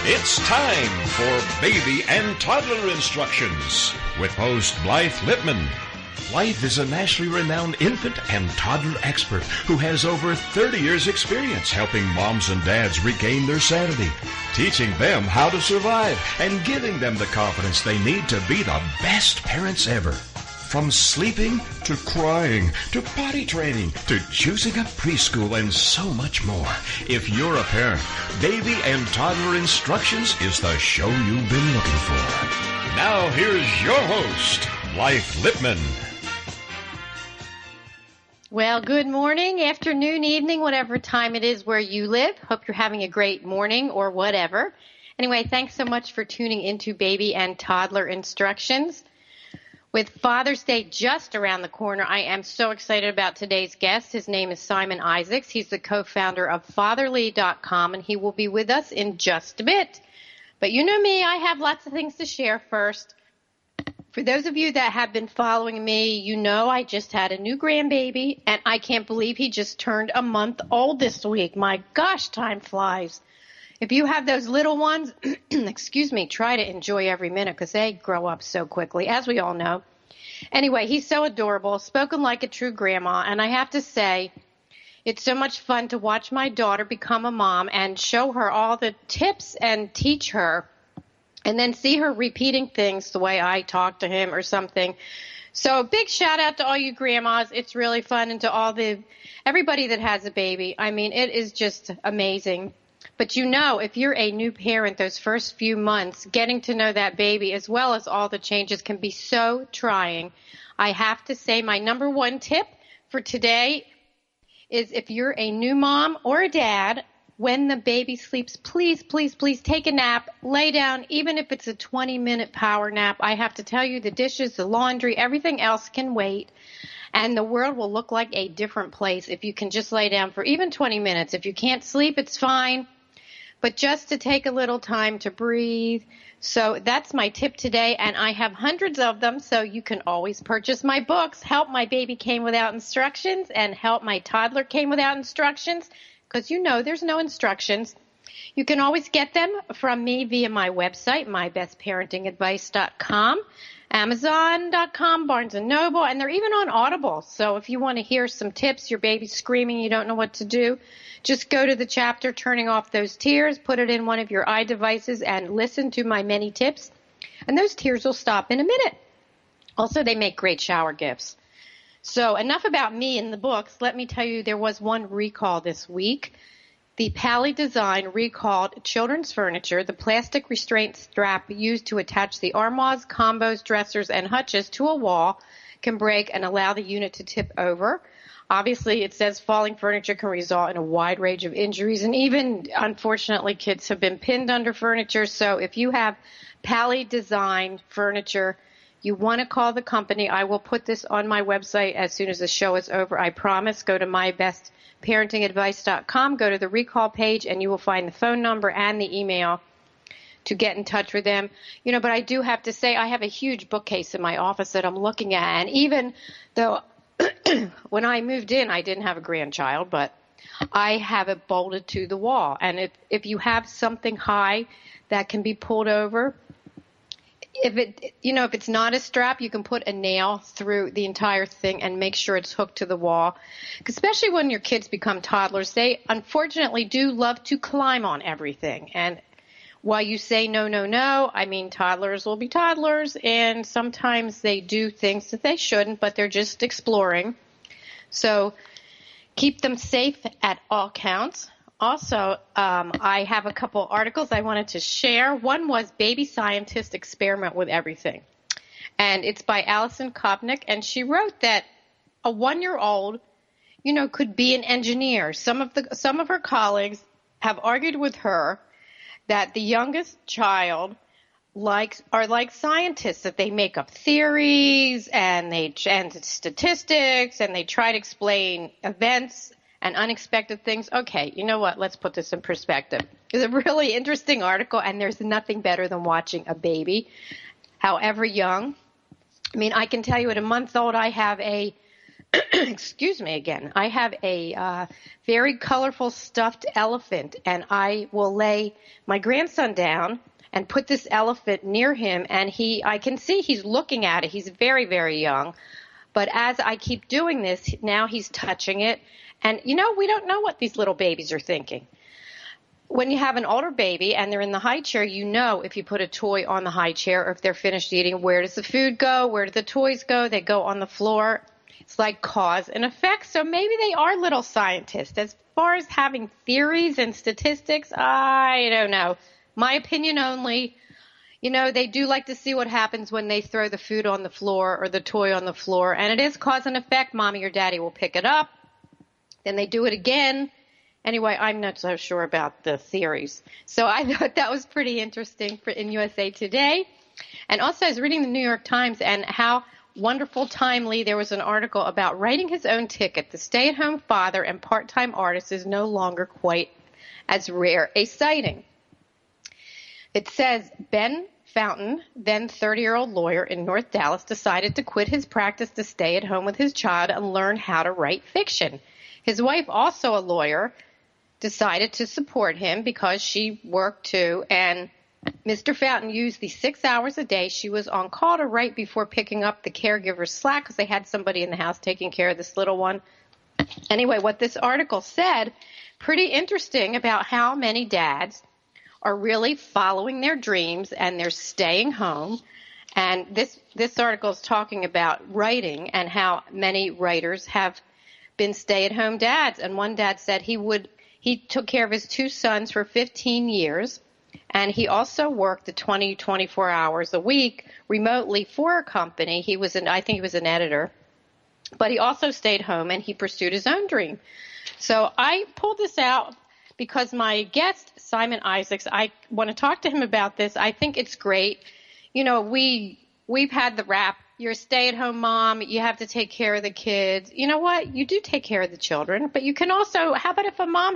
It's time for Baby and Toddler Instructions with host Blythe Lipman. Blythe is a nationally renowned infant and toddler expert who has over 30 years' experience helping moms and dads regain their sanity, teaching them how to survive, and giving them the confidence they need to be the best parents ever. From sleeping to crying to potty training to choosing a preschool and so much more. If you're a parent, Baby and Toddler Instructions is the show you've been looking for. Now here's your host, Blythe Lipman. Well, good morning, afternoon, evening, whatever time it is where you live. Hope you're having a great morning or whatever. Anyway, thanks so much for tuning into Baby and Toddler Instructions. With Father's Day just around the corner, I am so excited about today's guest. His name is Simon Issacs. He's the co-founder of Fatherly.com, and he will be with us in just a bit. But you know me, I have lots of things to share first. For those of you that have been following me, you know I just had a new grandbaby, and I can't believe he just turned a month old this week. My gosh, time flies. If you have those little ones, excuse me, try to enjoy every minute because they grow up so quickly, as we all know. Anyway, he's so adorable, spoken like a true grandma, and I have to say, it's so much fun to watch my daughter become a mom and show her all the tips and teach her, and then see her repeating things the way I talk to him or something. So big shout out to all you grandmas. It's really fun, and to everybody that has a baby. I mean, it is just amazing. But you know, if you're a new parent, those first few months, getting to know that baby as well as all the changes can be so trying. I have to say my number one tip for today is if you're a new mom or a dad, when the baby sleeps, please, please, please take a nap, lay down, even if it's a 20-minute power nap. I have to tell you, the dishes, the laundry, everything else can wait. And the world will look like a different place if you can just lay down for even 20 minutes. If you can't sleep, it's fine. But just to take a little time to breathe. So that's my tip today, and I have hundreds of them, so you can always purchase my books, Help My Baby Came Without Instructions and Help My Toddler Came Without Instructions, because you know there's no instructions. You can always get them from me via my website, mybestparentingadvice.com, Amazon.com, Barnes & Noble, and they're even on Audible. So if you want to hear some tips, your baby's screaming, you don't know what to do, just go to the chapter, Turning Off Those Tears, put it in one of your iDevices, and listen to my many tips, and those tears will stop in a minute. Also, they make great shower gifts. So enough about me and the books. Let me tell you, there was one recall this week. The Pally Design recalled children's furniture, the plastic restraint strap used to attach the armoires, combos, dressers, and hutches to a wall can break and allow the unit to tip over. Obviously, it says falling furniture can result in a wide range of injuries, and even, unfortunately, kids have been pinned under furniture. So if you have Pally Design furniture, you want to call the company. I will put this on my website as soon as the show is over. I promise. Go to mybestparentingadvice.com, go to the recall page, and you will find the phone number and the email to get in touch with them. You know, but I do have to say I have a huge bookcase in my office that I'm looking at, and even though when I moved in, I didn't have a grandchild, but I have it bolted to the wall. And if you have something high that can be pulled over, if it's not a strap, you can put a nail through the entire thing and make sure it's hooked to the wall. Especially when your kids become toddlers, they unfortunately do love to climb on everything. And while you say no, no, no, I mean, toddlers will be toddlers, and sometimes they do things that they shouldn't, but they're just exploring. So keep them safe at all counts. Also, I have a couple articles I wanted to share. One was Baby Scientists Experiment with Everything, and it's by Alison Kopnick, and she wrote that a 1-year-old, could be an engineer. Some of her colleagues have argued with her that the youngest child are like scientists, that they make up theories and statistics, and they try to explain events and unexpected things. Okay, you know what? Let's put this in perspective. It's a really interesting article, and there's nothing better than watching a baby, however young. I mean, I can tell you at a month old, I have a excuse me again. I have a very colorful stuffed elephant, and I will lay my grandson down and put this elephant near him, and I can see he's looking at it. He's very, very young. But as I keep doing this, now he's touching it. And, we don't know what these little babies are thinking. When you have an older baby and they're in the high chair, if you put a toy on the high chair or if they're finished eating, where does the food go? Where do the toys go? They go on the floor. It's like cause and effect. So maybe they are little scientists. As far as having theories and statistics, I don't know. My opinion only. They do like to see what happens when they throw the food on the floor or the toy on the floor. And it is cause and effect. Mommy or daddy will pick it up. Then they do it again. Anyway, I'm not so sure about the theories. So I thought that was pretty interesting in USA Today. And also I was reading the New York Times and how wonderful timely there was an article about writing his own ticket. The stay-at-home father and part-time artist is no longer quite as rare a sighting. It says Ben Fountain, then 30-year-old lawyer in North Dallas, decided to quit his practice to stay at home with his child and learn how to write fiction. His wife, also a lawyer, decided to support him because she worked too, and Mr. Fountain used the 6 hours a day she was on call to write before picking up the caregiver's slack because they had somebody in the house taking care of this little one. Anyway, what this article said, pretty interesting about how many dads are really following their dreams and they're staying home. And this article is talking about writing and how many writers have been stay-at-home dads. And one dad said he took care of his two sons for 15 years, and he also worked the 24 hours a week remotely for a company. I think he was an editor, but he also stayed home and he pursued his own dream. So I pulled this out because my guest, Simon Issacs, I want to talk to him about this. I think it's great. We've had the rap, you're a stay-at-home mom, you have to take care of the kids. You know what? You do take care of the children, but you can also, how about if a mom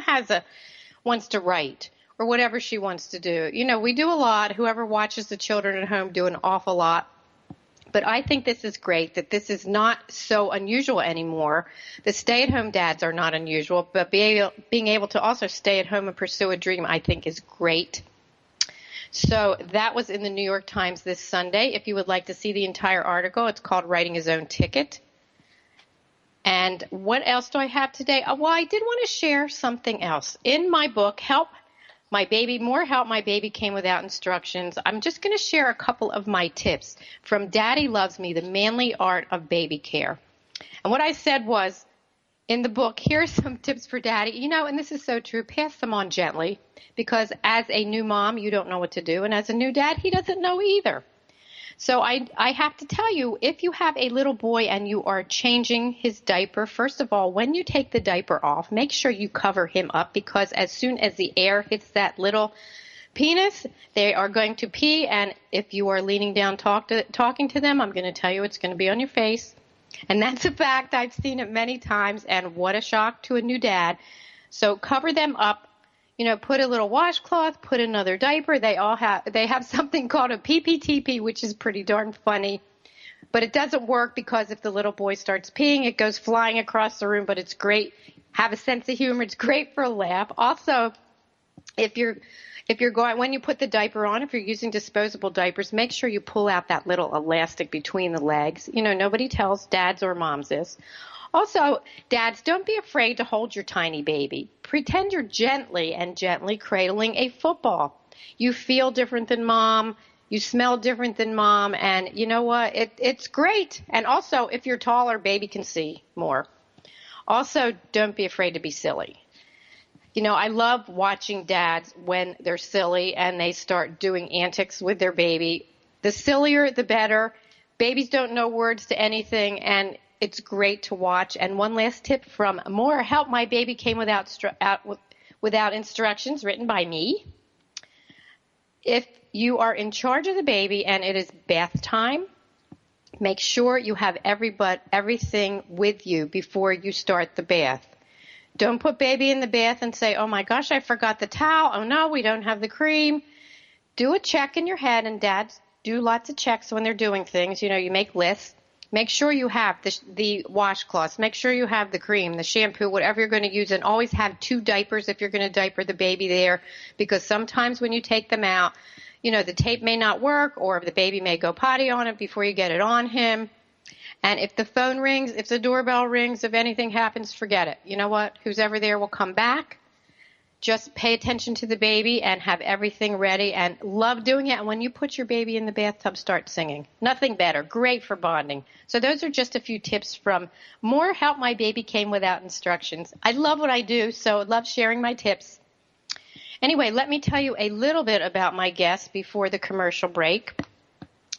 wants to write or whatever she wants to do? We do a lot. Whoever watches the children at home do an awful lot. But I think this is great, that this is not so unusual anymore. The stay-at-home dads are not unusual, but being able to also stay at home and pursue a dream, I think, is great. So that was in the New York Times this Sunday. If you would like to see the entire article, it's called Writing His Own Ticket. And what else do I have today? Well, I did want to share something else. In my book, More Help My Baby Came Without Instructions, I'm just going to share a couple of my tips from Daddy Loves Me, The Manly Art of Baby Care. And what I said was, in the book, here are some tips for Daddy. And this is so true, pass them on gently, because as a new mom, you don't know what to do, and as a new dad, he doesn't know either. So I have to tell you, if you have a little boy and you are changing his diaper, first of all, when you take the diaper off, make sure you cover him up, because as soon as the air hits that little penis, they are going to pee, and if you are leaning down talking to them, I'm going to tell you it's going to be on your face. And that's a fact. I've seen it many times, and what a shock to a new dad. So cover them up. Put a little washcloth, put another diaper. They have something called a PPTP, which is pretty darn funny. But it doesn't work because if the little boy starts peeing, it goes flying across the room, but it's great. Have a sense of humor. It's great for a laugh. Also, when you put the diaper on, if you're using disposable diapers, make sure you pull out that little elastic between the legs. Nobody tells dads or moms this. Also, dads, don't be afraid to hold your tiny baby. Pretend you're gently cradling a football. You feel different than mom. You smell different than mom. And you know what? It's great. And also, if you're taller, baby can see more. Also, don't be afraid to be silly. I love watching dads when they're silly and they start doing antics with their baby. The sillier, the better. Babies don't know words to anything, and it's great to watch. And one last tip from More Help My Baby Came Without Instructions, written by me. If you are in charge of the baby and it is bath time, make sure you have everything with you before you start the bath. Don't put baby in the bath and say, oh my gosh, I forgot the towel. Oh no, we don't have the cream. Do a check in your head, and dads do lots of checks when they're doing things. You make lists. Make sure you have the washcloths. Make sure you have the cream, the shampoo, whatever you're going to use, and always have 2 diapers if you're going to diaper the baby there, because sometimes when you take them out, the tape may not work, or the baby may go potty on it before you get it on him. And if the phone rings, if the doorbell rings, if anything happens, forget it. You know what? Who's ever there will come back. Just pay attention to the baby and have everything ready, and love doing it. And when you put your baby in the bathtub, start singing. Nothing better. Great for bonding. So those are just a few tips from More Help My Baby Came Without Instructions. I love what I do, so I love sharing my tips. Anyway, let me tell you a little bit about my guest before the commercial break.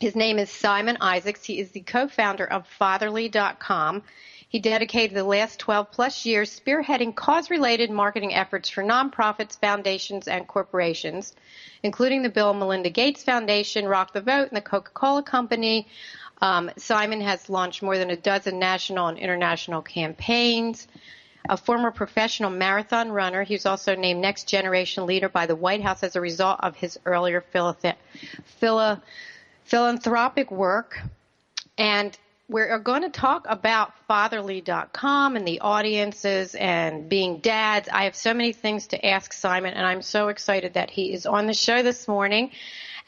His name is Simon Issacs. He is the co-founder of Fatherly.com. He dedicated the last 12-plus years spearheading cause-related marketing efforts for nonprofits, foundations, and corporations, including the Bill and Melinda Gates Foundation, Rock the Vote, and the Coca-Cola Company. Simon has launched more than a dozen national and international campaigns. A former professional marathon runner, he was also named Next Generation Leader by the White House as a result of his earlier philanthropic work. And we're going to talk about Fatherly.com and the audiences and being dads. I have so many things to ask Simon, and I'm so excited that he is on the show this morning.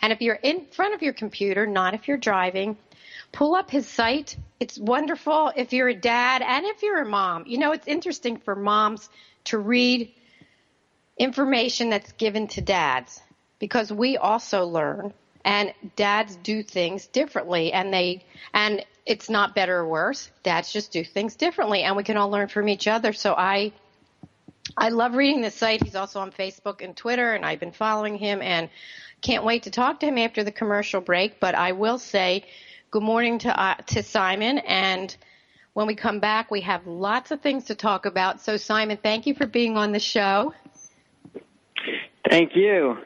And if you're in front of your computer, not if you're driving, pull up his site. It's wonderful if you're a dad and if you're a mom. It's interesting for moms to read information that's given to dads, because we also learn, and dads do things differently, and it's not better or worse. Dads just do things differently, and we can all learn from each other. So I love reading this site. He's also on Facebook and Twitter, and I've been following him, and can't wait to talk to him after the commercial break. But I will say good morning to Simon, and when we come back, we have lots of things to talk about. So, Simon, thank you for being on the show. Thank you.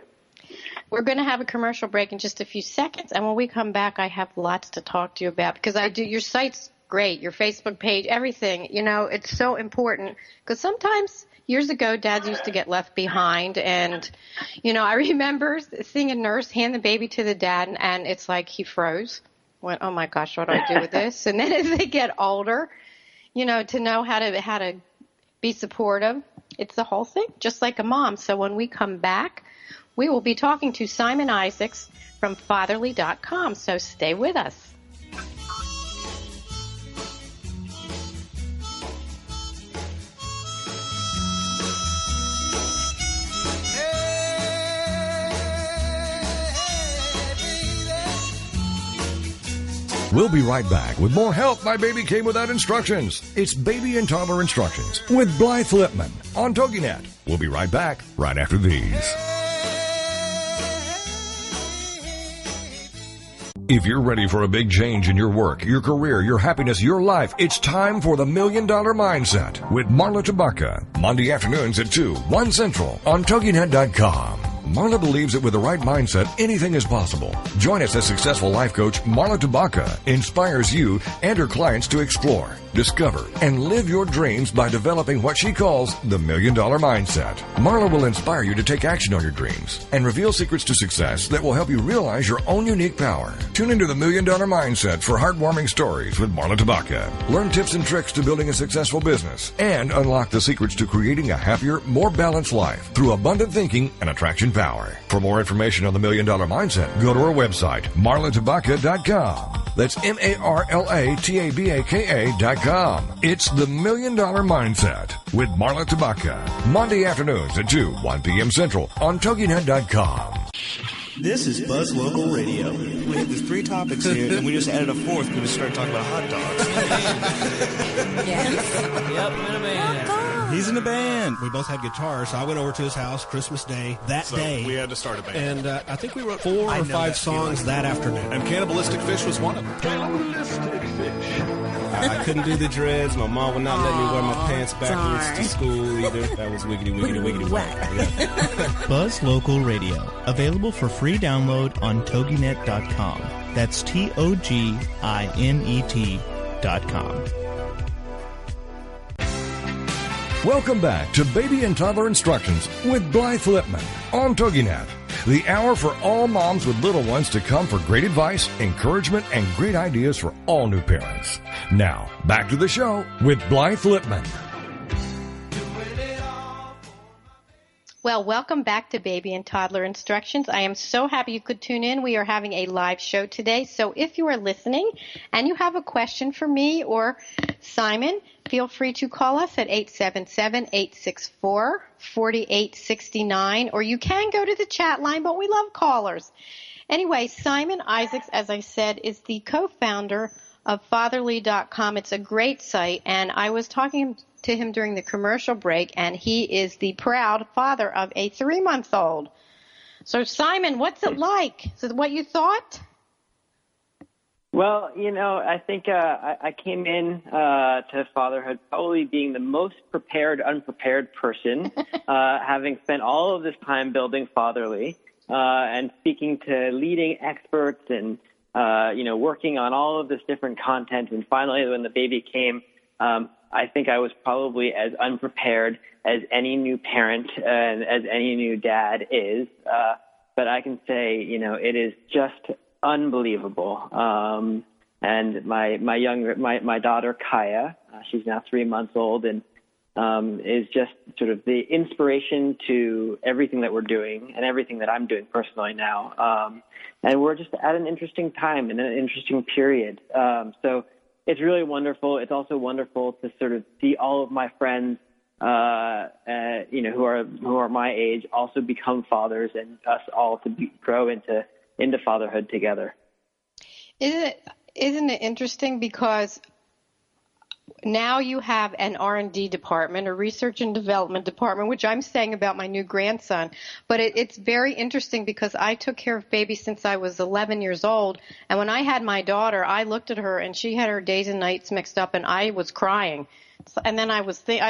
We're going to have a commercial break in just a few seconds, and when we come back, I have lots to talk to you about, because your site's great, your Facebook page, everything. It's so important, because sometimes years ago, dads used to get left behind, and, I remember seeing a nurse hand the baby to the dad, and it's like he froze, went, oh my gosh, what do I do with this? And then as they get older, to know how to be supportive, it's the whole thing, just like a mom. So when we come back, we will be talking to Simon Issacs from Fatherly.com, so stay with us. We'll be right back with more Help My Baby Came Without Instructions. It's Baby and Toddler Instructions with Blythe Lipman on TogiNet. We'll be right back right after these. If you're ready for a big change in your work, your career, your happiness, your life, it's time for the $1 Million Mindset with Marla Tabaka. Monday afternoons at 2, 1 Central on TogiNet.com. Marla believes that with the right mindset, anything is possible. Join us as successful life coach Marla Tabaka inspires you and her clients to explore, discover, and live your dreams by developing what she calls the $1 Million Mindset. Marla will inspire you to take action on your dreams and reveal secrets to success that will help you realize your own unique power. Tune into the $1 Million Mindset for heartwarming stories with Marla Tabaka. Learn tips and tricks to building a successful business and unlock the secrets to creating a happier, more balanced life through abundant thinking and attraction power. For more information on the $1 Million Mindset, go to our website, marlatabaka.com. That's MarlaTabaka.com. It's the $1 Million Mindset with Marla Tabaka. Monday afternoons at 2, 1 p.m. Central on TogiNet.com. This is Buzz Local Radio. We have the 3 topics here, and we just added a 4th. We just started talking about hot dogs. Yes. Yep, in a band. He's in a band. We both had guitars, so I went over to his house Christmas Day day. We had to start a band. And I think we wrote 4 or 5 songs that afternoon. And Cannibalistic Fish was one of them. Cannibalistic Fish. I couldn't do the dreads. My mom would not let me wear my pants backwards to school either. That was wiggity whack. Yeah. Buzz Local Radio. Available for free download on TogiNet.com. That's TogiNet.com. Welcome back to Baby and Toddler Instructions with Blythe Lipman on TogiNet. the hour for all moms with little ones to come for great advice, encouragement, and great ideas for all new parents. Now, back to the show with Blythe Lipman. Well, welcome back to Baby and Toddler Instructions. I am so happy you could tune in. We are having a live show today. So if you are listening and you have a question for me or Simon, feel free to call us at 877-864-4869, or you can go to the chat line, but we love callers. Anyway, Simon Issacs, as I said, is the co-founder of fatherly.com. It's a great site, and I was talking to him during the commercial break, and he is the proud father of a 3-month-old. So, Simon, what's it like? Is it what you thought? Well, I think I came in to fatherhood probably being the most prepared, unprepared person, having spent all of this time building Fatherly and speaking to leading experts and, working on all of this different content. And finally, when the baby came, I think I was probably as unprepared as any new parent and as any new dad is. But I can say, it is just unbelievable. And my daughter, Kaya, she's now 3 months old and is just sort of the inspiration to everything that we're doing and everything that I'm doing personally now. And we're just at an interesting time and an interesting period. So it's really wonderful. It's also wonderful to sort of see all of my friends, who are my age, also become fathers, and us all to grow into fatherhood together. Isn't it interesting, because now you have an R&D department, a research and development department, which I'm saying about my new grandson. But it's very interesting because I took care of baby since I was 11 years old. And when I had my daughter, I looked at her and she had her days and nights mixed up and I was crying. And then I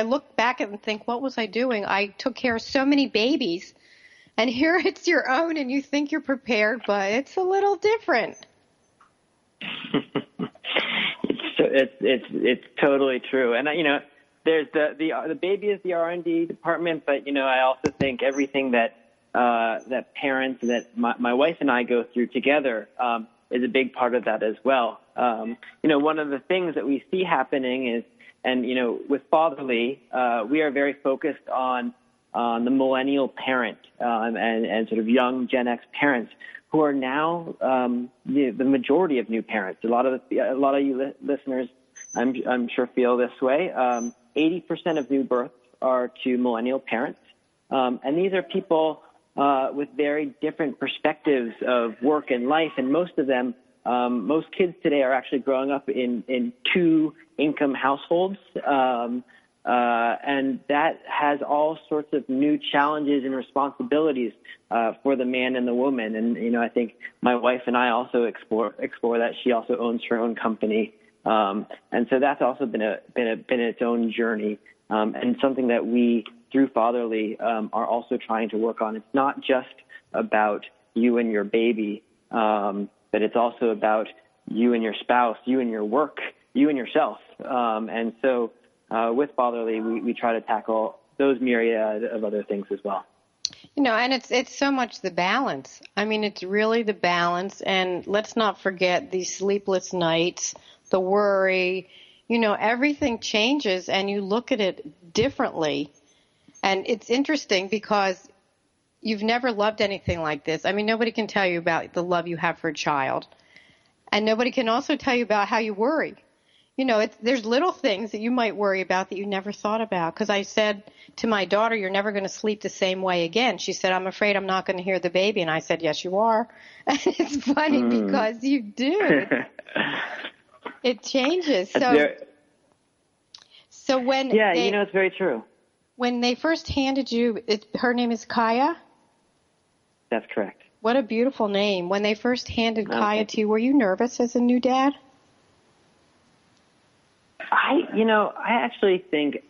look back and think, what was I doing? I took care of so many babies. And here it's your own and you think you're prepared, but it's a little different. It's totally true, and there's the baby is the R&D department, but I also think everything that parents, that my wife and I go through together is a big part of that as well. One of the things that we see happening is, and with Fatherly, we are very focused on the millennial parent and sort of young Gen X parents, who are now the majority of new parents. A lot of you listeners, I'm sure, feel this way. 80% of new births are to millennial parents, and these are people with very different perspectives of work and life. And most of them, most kids today are actually growing up in 2-income households. And that has all sorts of new challenges and responsibilities for the man and the woman. And I think my wife and I also explore that. She also owns her own company, and so that's also been its own journey, and something that we through Fatherly are also trying to work on. It's not just about you and your baby, but it's also about you and your spouse, you and your work, you and yourself, and so. With Fatherly, we try to tackle those myriad of other things as well. And it's so much the balance. I mean, it's really the balance. And let's not forget these sleepless nights, the worry, everything changes and you look at it differently. And it's interesting because you've never loved anything like this. I mean, nobody can tell you about the love you have for a child. And nobody can also tell you about how you worry. There's little things that you might worry about that you never thought about. Because I said to my daughter, you're never going to sleep the same way again. She said, I'm afraid I'm not going to hear the baby. And I said, yes, you are. And it's funny because you do. It changes. So when it's very true. When they first handed you, her name is Kaya? That's correct. What a beautiful name. When they first handed Kaya to you, were you nervous as a new dad? I actually think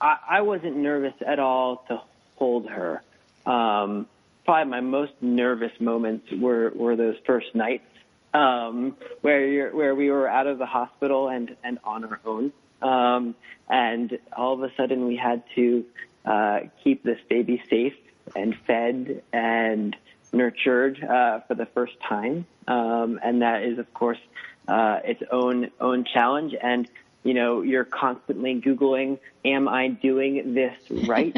I wasn't nervous at all to hold her. Probably my most nervous moments were those first nights where we were out of the hospital and on our own. And all of a sudden we had to keep this baby safe and fed and nurtured for the first time, and that is, of course, its own challenge. And you're constantly Googling, "Am I doing this right?"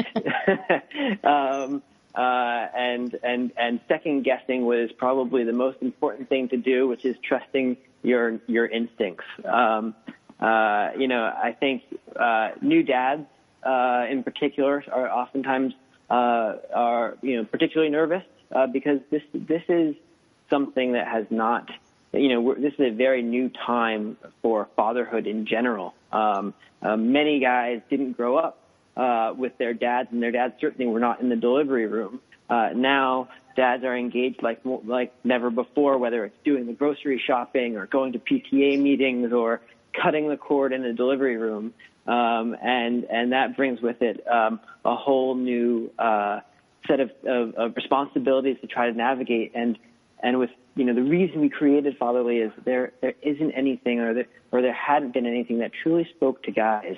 and second guessing what is probably the most important thing to do, which is trusting your instincts. I think new dads in particular are oftentimes particularly nervous because this is something that has not. This is a very new time for fatherhood in general. Many guys didn't grow up with their dads, and their dads certainly were not in the delivery room. Now dads are engaged like never before, whether it's doing the grocery shopping or going to PTA meetings or cutting the cord in the delivery room, and that brings with it a whole new set of responsibilities to try to navigate. And with the reason we created Fatherly is there isn't anything or there hadn't been anything that truly spoke to guys.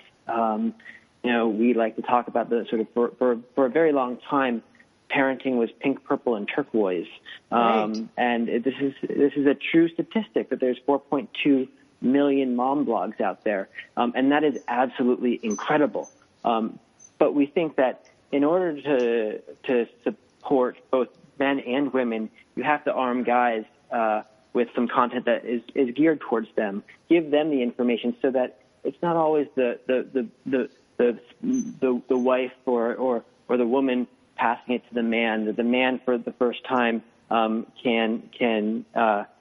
We like to talk about the sort of for a very long time, parenting was pink, purple, and turquoise. Right. And this is a true statistic that there's 4.2 million mom blogs out there, and that is absolutely incredible. But we think that in order to support both men and women, you have to arm guys with some content that is geared towards them. Give them the information so that it's not always the wife or the woman passing it to the man. That the man for the first time can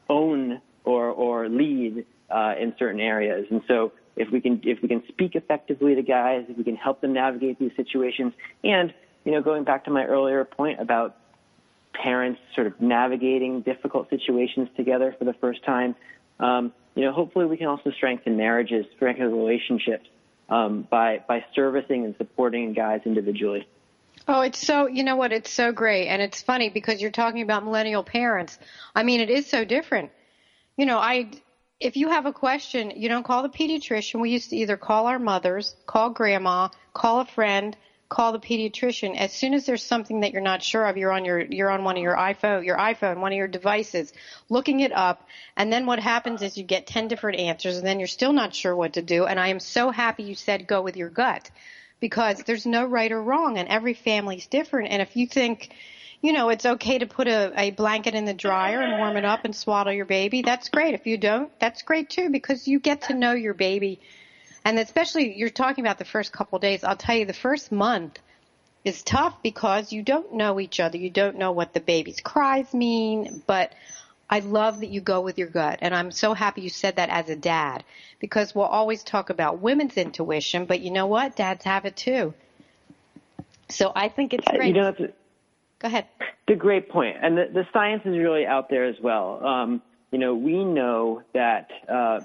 own or lead in certain areas. And so if we can speak effectively to guys, if we can help them navigate these situations, and going back to my earlier point about parents sort of navigating difficult situations together for the first time, hopefully we can also strengthen marriages, strengthen relationships by servicing and supporting guys individually. Oh, it's so, it's so great. And it's funny because you're talking about millennial parents. I mean, it is so different. If you have a question, you don't call the pediatrician. We used to either call our mothers, call grandma, call a friend, call the pediatrician. As soon as there's something that you're not sure of, you're on one of your iPhone, one of your devices, looking it up. And then what happens is you get 10 different answers, and then you're still not sure what to do. And I am so happy you said go with your gut, because there's no right or wrong, and every family's different. And if you think, it's okay to put a blanket in the dryer and warm it up and swaddle your baby, that's great. If you don't, that's great too, because you get to know your baby. And especially you're talking about the first couple of days. I'll tell you, the first month is tough because you don't know each other. You don't know what the baby's cries mean. But I love that you go with your gut. And I'm so happy you said that as a dad, because we'll always talk about women's intuition. But you know what? Dads have it too. So I think it's great. Go ahead. It's a great point. And the science is really out there as well. We know that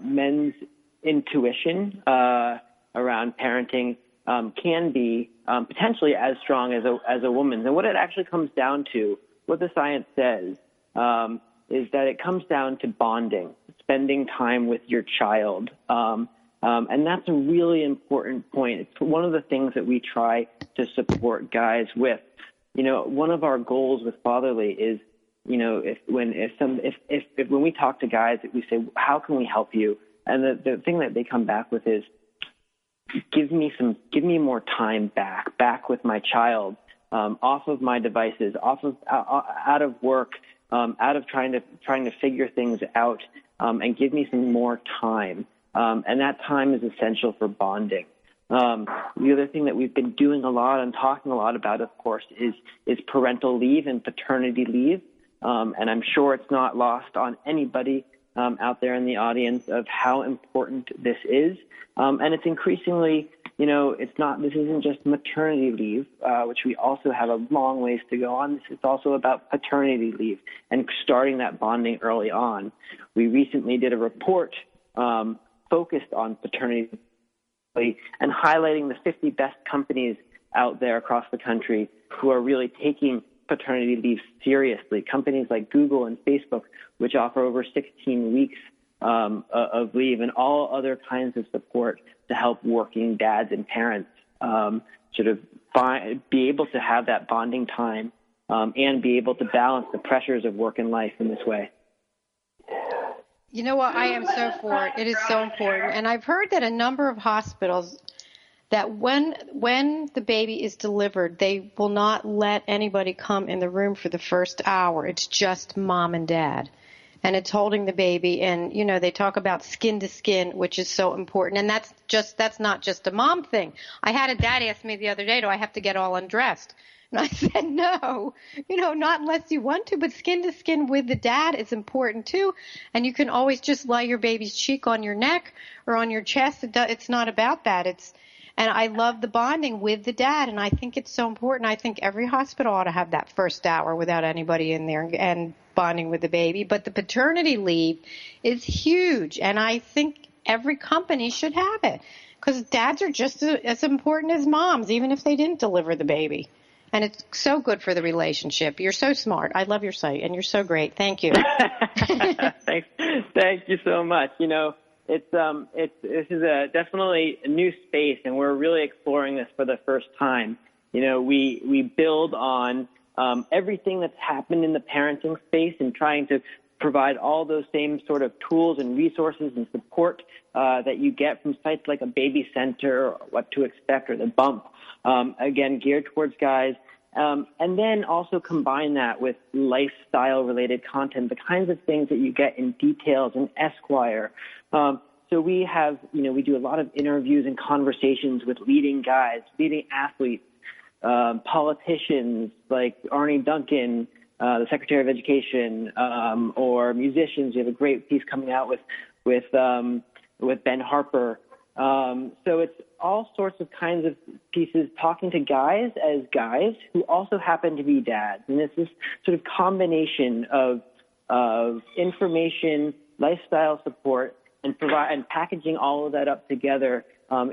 men's intuition around parenting can be potentially as strong as a woman's. And what it actually comes down to, what the science says, is that it comes down to bonding, spending time with your child. And that's a really important point. It's one of the things that we try to support guys with. One of our goals with Fatherly is, when we talk to guys, we say, how can we help you? And the thing that they come back with is, give me more time back with my child, off of my devices, out of work, out of trying to figure things out, and give me some more time. And that time is essential for bonding. The other thing that we've been doing a lot and talking a lot about, of course, is parental leave and paternity leave. And I'm sure it's not lost on anybody out there in the audience of how important this is. And it's increasingly, this isn't just maternity leave, which we also have a long ways to go on. This is also about paternity leave and starting that bonding early on. We recently did a report focused on paternity leave and highlighting the 50 best companies out there across the country who are really taking paternity leave seriously. Companies like Google and Facebook, which offer over 16 weeks of leave and all other kinds of support to help working dads and parents be able to have that bonding time and be able to balance the pressures of work and life in this way. You know what? I am so for it. It is so important. And I've heard that a number of hospitals, that when the baby is delivered, they will not let anybody come in the room for the first hour. It's just mom and dad. And it's holding the baby. And, you know, they talk about skin to skin, which is so important. And that's not just a mom thing. I had a dad ask me the other day, do I have to get all undressed? And I said, no, you know, not unless you want to, but skin to skin with the dad is important too. And you can always just lay your baby's cheek on your neck or on your chest. It's not about that. And I love the bonding with the dad, and I think it's so important. I think every hospital ought to have that first hour without anybody in there and bonding with the baby. But the paternity leave is huge, and I think every company should have it, because dads are just as important as moms, even if they didn't deliver the baby. And it's so good for the relationship. You're so smart. I love your site, and you're so great. Thank you. Thanks. Thank you so much. You know, this is definitely a new space, and we're really exploring this for the first time. You know, we build on everything that's happened in the parenting space and trying to provide all those same sort of tools and resources and support that you get from sites like a baby center or What to Expect or The Bump, again, geared towards guys. And then also combine that with lifestyle-related content, the kinds of things that you get in Details and Esquire. So we have, you know, we do a lot of interviews and conversations with leading guys, leading athletes, politicians like Arnie Duncan, the Secretary of Education, or musicians. We have a great piece coming out with Ben Harper. So it's all sorts of kinds of pieces talking to guys as guys who also happen to be dads. And it's this sort of combination of information, lifestyle support, and packaging all of that up together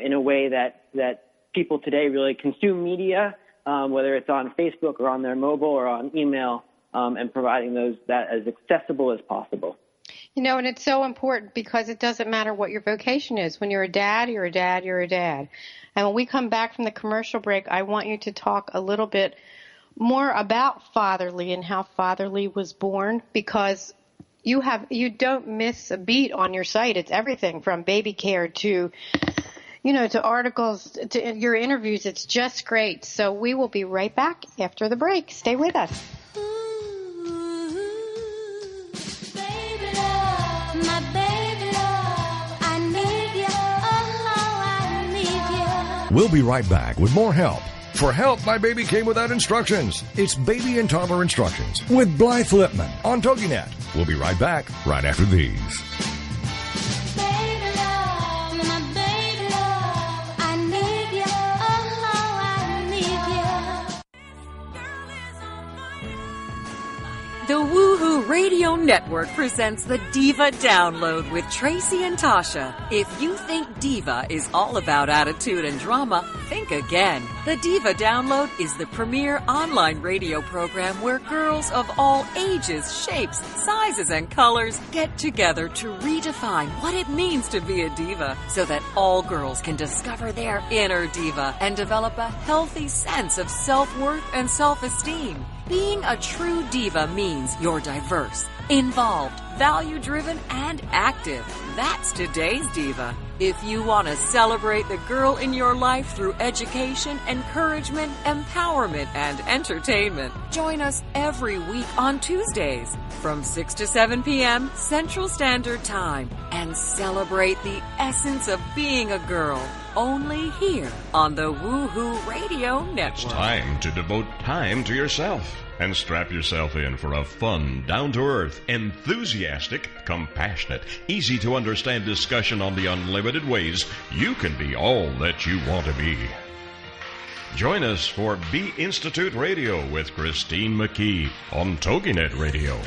in a way that people today really consume media, whether it's on Facebook or on their mobile or on email, and providing that as accessible as possible. You know, and it's so important because it doesn't matter what your vocation is. When you're a dad, you're a dad, you're a dad. And when we come back from the commercial break, I want you to talk a little bit more about Fatherly and how Fatherly was born, because you don't miss a beat on your site. It's everything from baby care to, you know, to articles, to your interviews. It's just great. So we will be right back after the break. Stay with us. We'll be right back with more help. For help, my baby came without instructions. It's Baby and Toddler Instructions with Blythe Lipman on TogiNet. We'll be right back right after these. Baby love, my baby love, I need you, oh, I need you. The Woohoo Radio Network presents the Diva Download with Tracy and Tasha. If you think Diva is all about attitude and drama, think again. The Diva Download is the premier online radio program where girls of all ages, shapes, sizes, and colors get together to redefine what it means to be a diva so that all girls can discover their inner diva and develop a healthy sense of self-worth and self-esteem. Being a true diva means you're diverse, involved, value-driven, and active. That's today's diva. If you want to celebrate the girl in your life through education, encouragement, empowerment, and entertainment, join us every week on Tuesdays from 6 to 7 p.m. Central Standard Time and celebrate the essence of being a girl. Only here on the Woohoo Radio Network. It's time to devote time to yourself and strap yourself in for a fun, down-to-earth, enthusiastic, compassionate, easy-to-understand discussion on the unlimited ways you can be all that you want to be. Join us for Bee Institute Radio with Christine McKee on TogiNet Radio.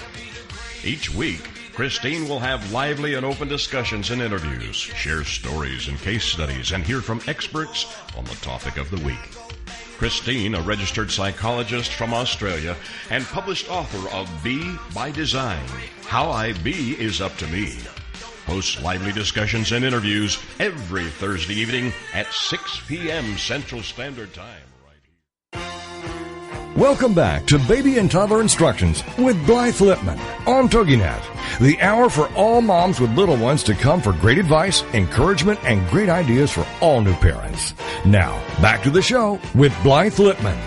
Each week, Christine will have lively and open discussions and interviews, share stories and case studies, and hear from experts on the topic of the week. Christine, a registered psychologist from Australia and published author of Be by Design, How I Be Is Up to Me, hosts lively discussions and interviews every Thursday evening at 6 p.m. Central Standard Time. Right here. Welcome back to Baby and Toddler Instructions with Blythe Lipman on TogiNet, the hour for all moms with little ones to come for great advice, encouragement, and great ideas for all new parents. Now, back to the show with Blythe Lipman.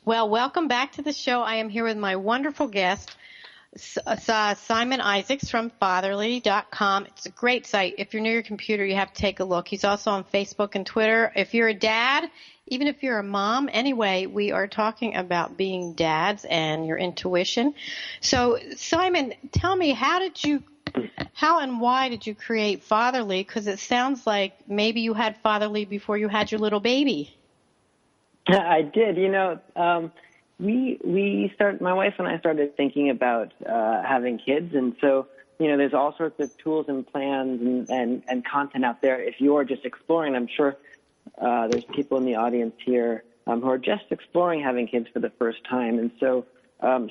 Well, welcome back to the show. I am here with my wonderful guest, Simon Issacs from fatherly.com. It's a great site. If you're near your computer, you have to take a look. He's also on Facebook and Twitter. If you're a dad, even if you're a mom, anyway, we are talking about being dads and your intuition. So, Simon, tell me, how and why did you create Fatherly? Because it sounds like maybe you had Fatherly before you had your little baby. I did. My wife and I started thinking about having kids, and so, there's all sorts of tools and plans and content out there. If you're just exploring, I'm sure there's people in the audience here who are just exploring having kids for the first time. And so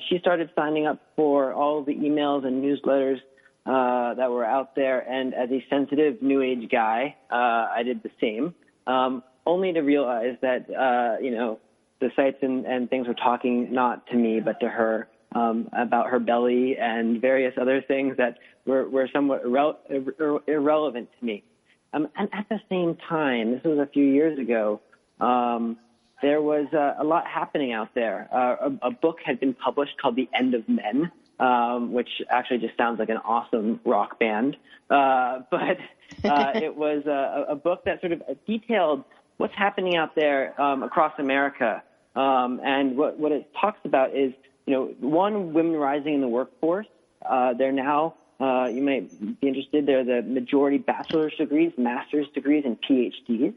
she started signing up for all the emails and newsletters that were out there. And as a sensitive new age guy, I did the same, only to realize that, the sites and things were talking not to me, but to her, about her belly and various other things that were somewhat irrelevant to me. And at the same time, this was a few years ago, there was a lot happening out there. A book had been published called The End of Men, which actually just sounds like an awesome rock band. But it was a book that sort of detailed what's happening out there across America. And what it talks about is, one, women rising in the workforce. They're now, you might be interested, they're the majority bachelor's degrees, master's degrees, and PhDs.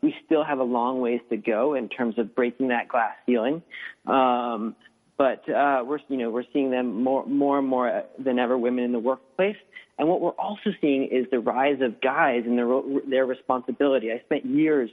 We still have a long ways to go in terms of breaking that glass ceiling. But we're seeing them more and more than ever, women in the workplace. And what we're also seeing is the rise of guys and their responsibility. I spent years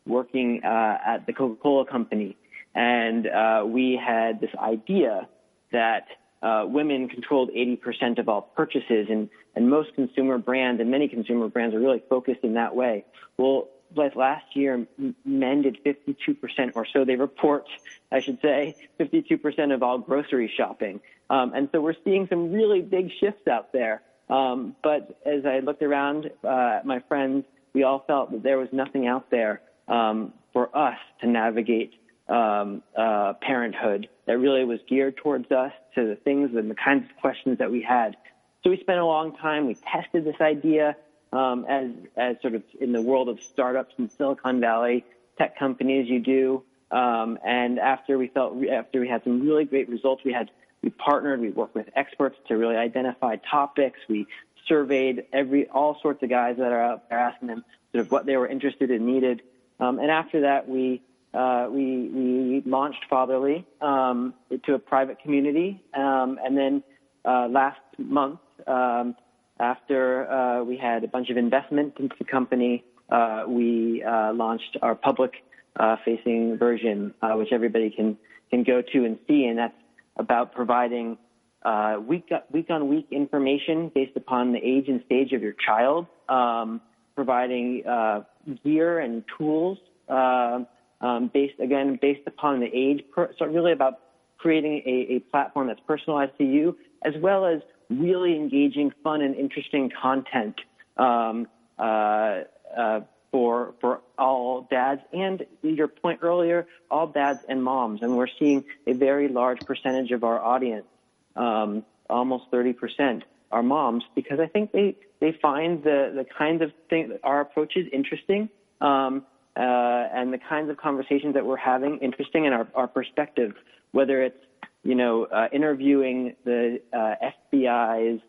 working at the Coca-Cola company, and we had this idea that women controlled 80% of all purchases, and most consumer brands and many consumer brands are really focused in that way. Well, last year, men did 52% or so. They report, I should say, 52% of all grocery shopping. And so we're seeing some really big shifts out there. But as I looked around at my friends, we all felt that there was nothing out there for us to navigate parenthood that really was geared towards us, to the things and the kinds of questions that we had. So we spent a long time. We tested this idea as sort of in the world of startups in Silicon Valley, tech companies you do. And after we had some really great results, we partnered, we worked with experts to really identify topics. We surveyed all sorts of guys that are out there, asking them sort of what they were interested in, needed. And after that, we launched Fatherly to a private community. And then last month, after we had a bunch of investment into the company, we launched our public-facing version, which everybody can go to and see. And that's about providing week-on-week information based upon the age and stage of your child, providing gear and tools based upon the age. So really about creating a platform that's personalized to you, as well as really engaging, fun, and interesting content for all dads, and your point earlier, all dads and moms. And we're seeing a very large percentage of our audience, almost 30%, are moms, because I think they find the kinds of things, our approach is interesting, and the kinds of conversations that we're having interesting, and our perspective, whether it's interviewing the FBI's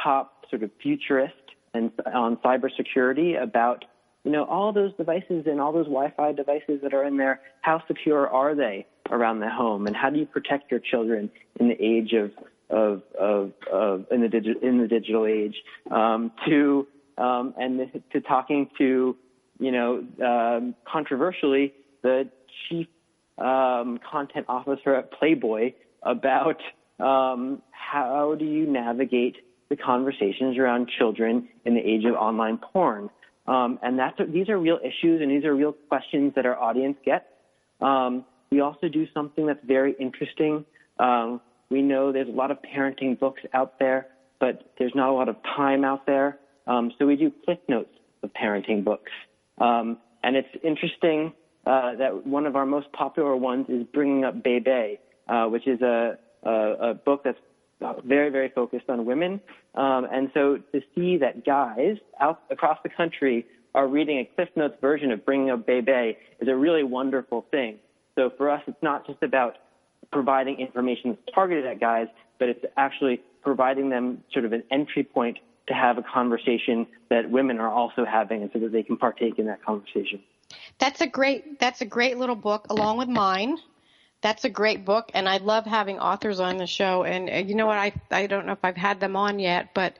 top sort of futurist and on cybersecurity about all those devices and all those Wi-Fi devices that are in there. How secure are they around the home, and how do you protect your children in the age of in the digital age? To talking to controversially the chief content officer at Playboy about how do you navigate the conversations around children in the age of online porn. And these are real issues, and these are real questions that our audience gets. We also do something that's very interesting. We know there's a lot of parenting books out there, but there's not a lot of time out there. So we do cliff notes of parenting books. And it's interesting that one of our most popular ones is Bringing Up Bebe, which is a book that's very, very focused on women. And so to see that guys out across the country are reading a Cliff Notes version of Bringing Up Bebe is a really wonderful thing. So for us, it's not just about providing information that's targeted at guys, but it's actually providing them sort of an entry point to have a conversation that women are also having, and so that they can partake in that conversation. That's a great little book, along with mine. That's a great book, and I love having authors on the show. And you know what? I don't know if I've had them on yet, but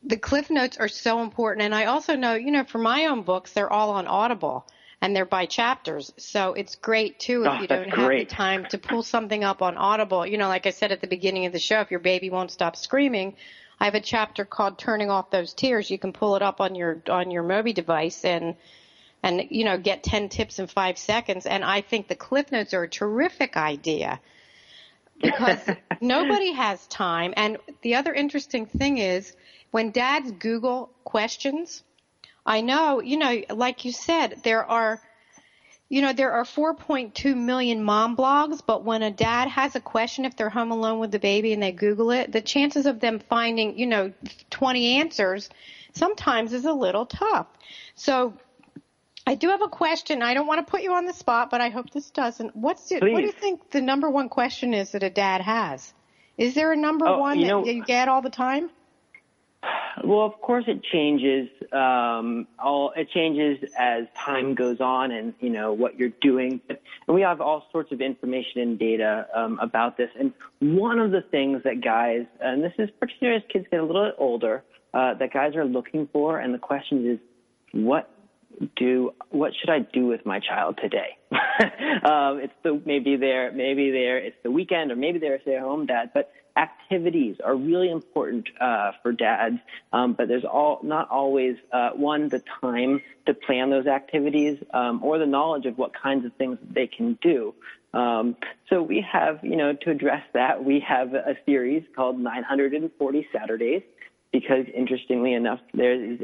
the Cliff Notes are so important. And I also know, for my own books, they're all on Audible, and they're by chapters. So it's great, too, if you don't have the time to pull something up on Audible. Like I said at the beginning of the show, if your baby won't stop screaming, I have a chapter called Turning Off Those Tears. You can pull it up on your Moby device and get 10 tips in 5 seconds. And I think the Cliff Notes are a terrific idea because nobody has time. And the other interesting thing is when dads Google questions, I know, like you said, there are 4.2 million mom blogs, but when a dad has a question, if they're home alone with the baby and they Google it, the chances of them finding, 20 answers sometimes is a little tough. So I do have a question. I don't want to put you on the spot, but I hope this doesn't. What do you think the number one question is that a dad has? Is there a number one that you get all the time? Well, of course it changes. It changes as time goes on and, what you're doing. And we have all sorts of information and data about this. And one of the things that guys, and this is particularly as kids get a little bit older, that guys are looking for, and the question is, what should I do with my child today? It's the weekend, or maybe they're a stay-at-home dad, but activities are really important for dads, but there's not always the time to plan those activities or the knowledge of what kinds of things they can do. So we have, to address that, we have a series called 940 Saturdays. Because interestingly enough, there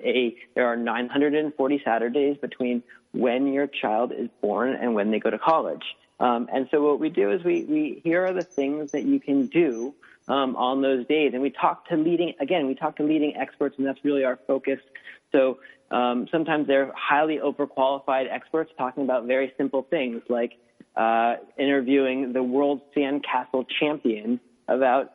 are 940 Saturdays between when your child is born and when they go to college. And so what we do is we here are the things that you can do on those days, and we talk to leading experts, and that's really our focus. So sometimes they're highly overqualified experts talking about very simple things like interviewing the world sandcastle champion about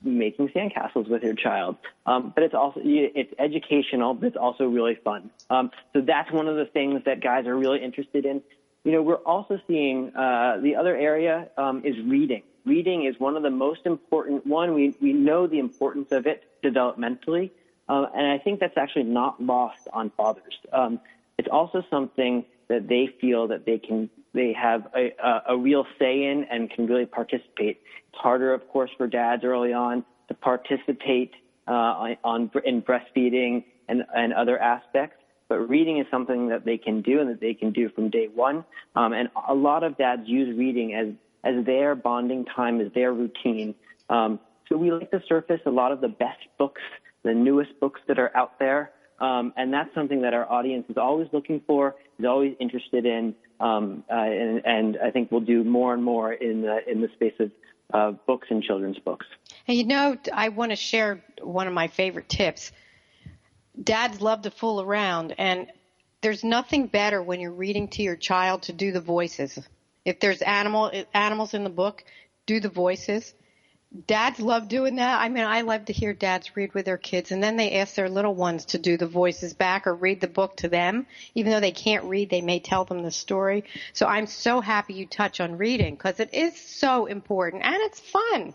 making sandcastles with your child. But it's educational, but it's also really fun. So that's one of the things that guys are really interested in. We're also seeing the other area is reading. Reading is one of the most important We know the importance of it developmentally, and I think that's actually not lost on fathers. It's also something that they feel that they have a real say in and can really participate. It's harder, of course, for dads early on to participate in breastfeeding and other aspects, but reading is something that they can do and that they can do from day one. And a lot of dads use reading as their bonding time, as their routine. So we like to surface a lot of the best books, the newest books that are out there. And that's something that our audience is always looking for, is always interested in, and I think we'll do more and more in the space of books and children's books. And I want to share one of my favorite tips. Dads love to fool around, and there's nothing better when you're reading to your child to do the voices. If there's animals in the book, do the voices. Dads love doing that. I mean, I love to hear dads read with their kids, and then they ask their little ones to do the voices back or read the book to them. Even though they can't read, they may tell them the story. So I'm so happy you touch on reading because it is so important, and it's fun.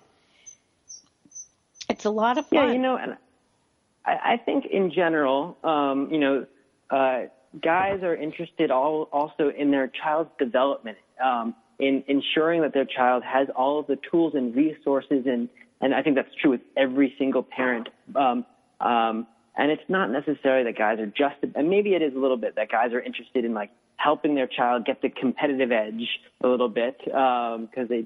It's a lot of fun. Yeah, and I think in general, guys are interested also in their child's development, in ensuring that their child has all of the tools and resources, and I think that's true with every single parent. And it's not necessarily that guys are just, and maybe it is a little bit that guys are interested in like helping their child get the competitive edge a little bit, because they,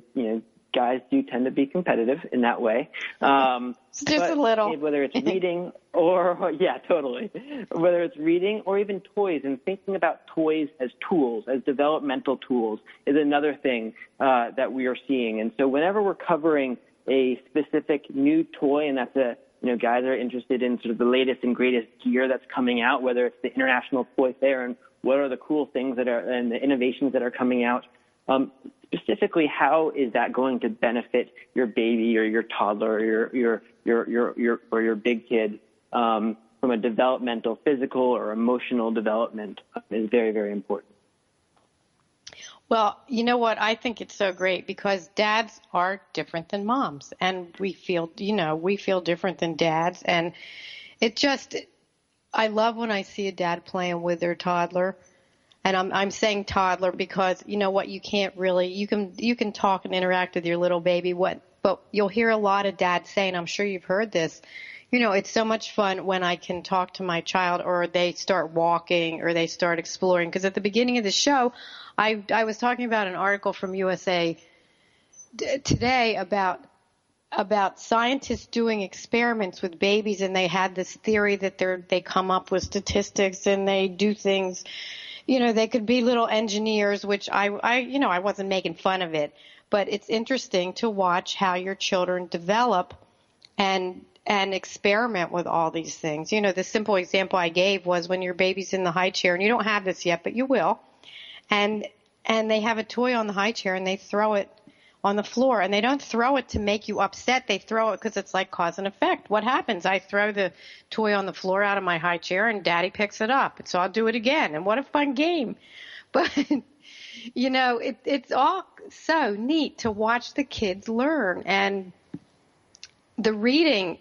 guys do tend to be competitive in that way. Just a little. Whether it's reading or, yeah, totally. Whether it's reading or even toys, and thinking about toys as tools, as developmental tools, is another thing that we are seeing. And so whenever we're covering a specific new toy, and that's guys are interested in sort of the latest and greatest gear that's coming out, whether it's the International Toy Fair and what are the cool things that are and the innovations that are coming out. Specifically, how is that going to benefit your baby or your toddler or your big kid from a developmental, physical, or emotional development is very, very important. Well, you know what? I think it's so great because dads are different than moms, and we feel different than dads, and I love when I see a dad playing with their toddler. And I'm saying toddler because you know what, you can't really, you can talk and interact with your little baby, but you'll hear a lot of dads saying, I'm sure you've heard this, it's so much fun when I can talk to my child or they start walking or they start exploring. Because at the beginning of the show, I was talking about an article from USA Today about scientists doing experiments with babies, and they had this theory that they come up with statistics and they do things. They could be little engineers, which I wasn't making fun of it, but it's interesting to watch how your children develop and experiment with all these things. The simple example I gave was when your baby's in the high chair, and you don't have this yet, but you will, and they have a toy on the high chair and they throw it on the floor, and they don't throw it to make you upset. They throw it because it's like cause and effect. What happens? I throw the toy on the floor out of my high chair, and Daddy picks it up, and so I'll do it again. And what a fun game! But it's all so neat to watch the kids learn, and the reading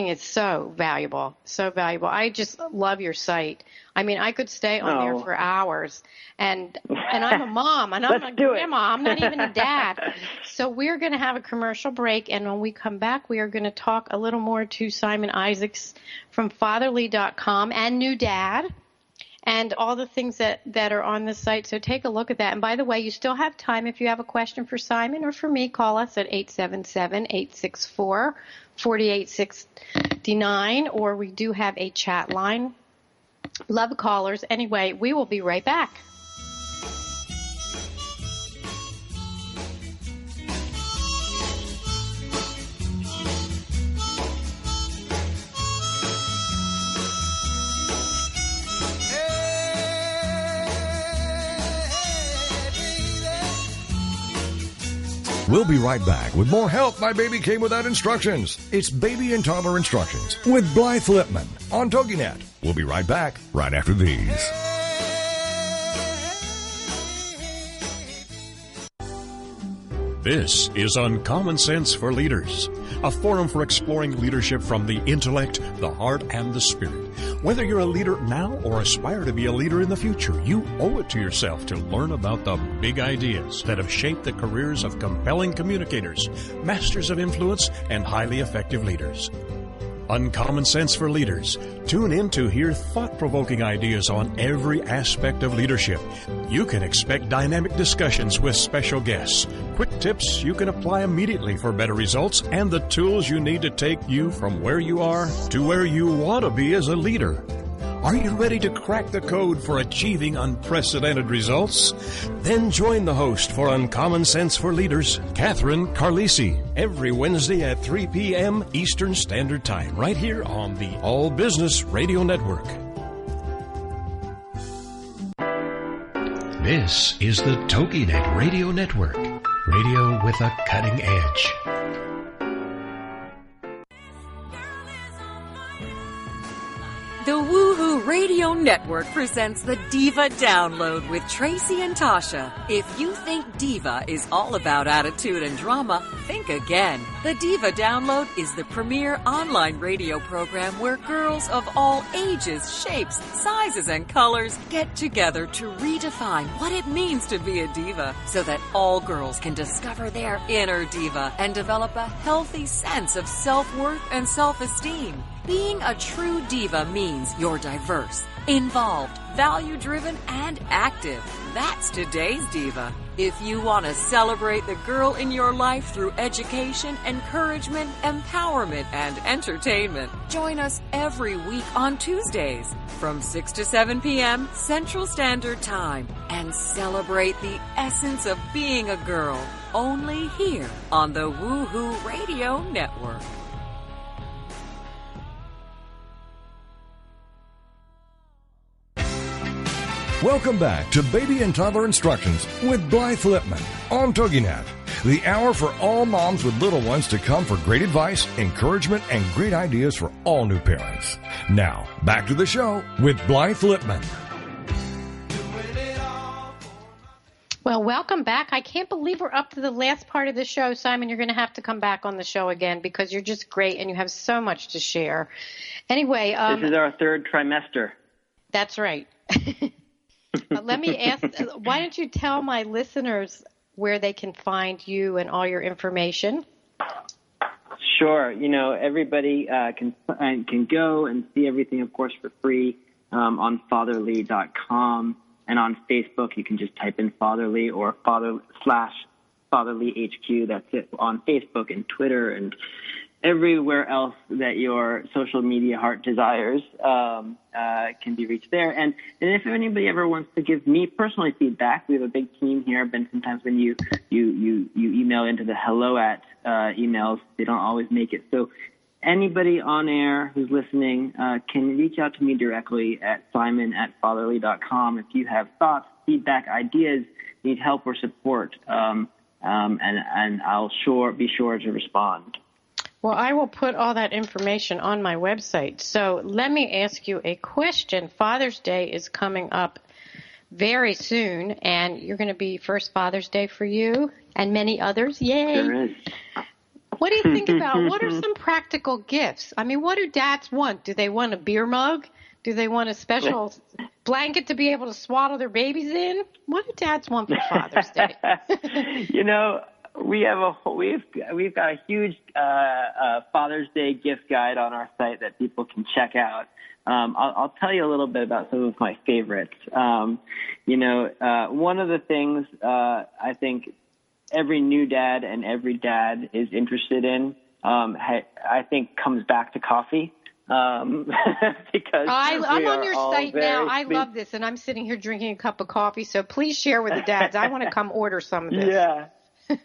is so valuable, so valuable. I just love your site. I mean, I could stay on there for hours, and I'm a mom, and I'm a grandma. I'm not even a dad. So we're going to have a commercial break, and when we come back, we are going to talk a little more to Simon Issacs from fatherly.com and New Dad, and all the things that are on the site. So take a look at that. And by the way, you still have time. If you have a question for Simon or for me, call us at 877-864-4869, or we do have a chat line. Love callers. Anyway, we will be right back. We'll be right back with more Help My Baby Came Without Instructions. It's Baby and Toddler Instructions with Blythe Lipman on TogiNet. We'll be right back right after these. This is Uncommon Sense for Leaders, a forum for exploring leadership from the intellect, the heart, and the spirit. Whether you're a leader now or aspire to be a leader in the future, you owe it to yourself to learn about the big ideas that have shaped the careers of compelling communicators, masters of influence, and highly effective leaders. Uncommon Sense for Leaders. Tune in to hear thought-provoking ideas on every aspect of leadership. You can expect dynamic discussions with special guests, quick tips you can apply immediately for better results, and the tools you need to take you from where you are to where you want to be as a leader. Are you ready to crack the code for achieving unprecedented results? Then join the host for Uncommon Sense for Leaders, Catherine Carlisi, every Wednesday at 3 p.m. Eastern Standard Time, right here on the All Business Radio Network. This is the TogiNet Radio Network, radio with a cutting edge. The Woohoo Radio Network presents the Diva Download with Tracy and Tasha. If you think Diva is all about attitude and drama, think again. The Diva Download is the premier online radio program where girls of all ages, shapes, sizes, and colors get together to redefine what it means to be a diva so that all girls can discover their inner diva and develop a healthy sense of self-worth and self-esteem. Being a true diva means you're diverse, involved, value-driven, and active. That's today's diva. If you want to celebrate the girl in your life through education, encouragement, empowerment, and entertainment, join us every week on Tuesdays from 6 to 7 p.m. Central Standard Time and celebrate the essence of being a girl only here on the Woohoo Radio Network. Welcome back to Baby and Toddler Instructions with Blythe Lipman on TogiNet, the hour for all moms with little ones to come for great advice, encouragement, and great ideas for all new parents. Now, back to the show with Blythe Lipman. Well, welcome back. I can't believe we're up to the last part of the show. Simon, you're going to have to come back on the show again because you're just great and you have so much to share. Anyway. This is our third trimester. That's right. Let me ask, why don't you tell my listeners where they can find you and all your information? Sure. Everybody can go and see everything, of course, for free on fatherly.com. And on Facebook, you can just type in Fatherly or /Fatherly HQ. That's it on Facebook and Twitter and everywhere else that your social media heart desires can be reached there. And if anybody ever wants to give me personally feedback, we have a big team here. But sometimes when you email into the hello at emails, they don't always make it. So anybody on air who's listening can reach out to me directly at simon@fatherly.com if you have thoughts, feedback, ideas, need help or support, and I'll be sure to respond. Well, I will put all that information on my website. So let me ask you a question. Father's Day is coming up very soon, and you're going to be first Father's Day for you and many others. Yay! Sure is. What do you think about, what are some practical gifts? I mean, what do dads want? Do they want a beer mug? Do they want a special blanket to be able to swaddle their babies in? What do dads want for Father's Day? We've got a huge Father's Day gift guide on our site that people can check out. I'll tell you a little bit about some of my favorites. One of the things I think every new dad and every dad is interested in, I think comes back to coffee. Because I'm on your site now. I love this, and I'm sitting here drinking a cup of coffee, so please share with the dads. I want to come order some of this.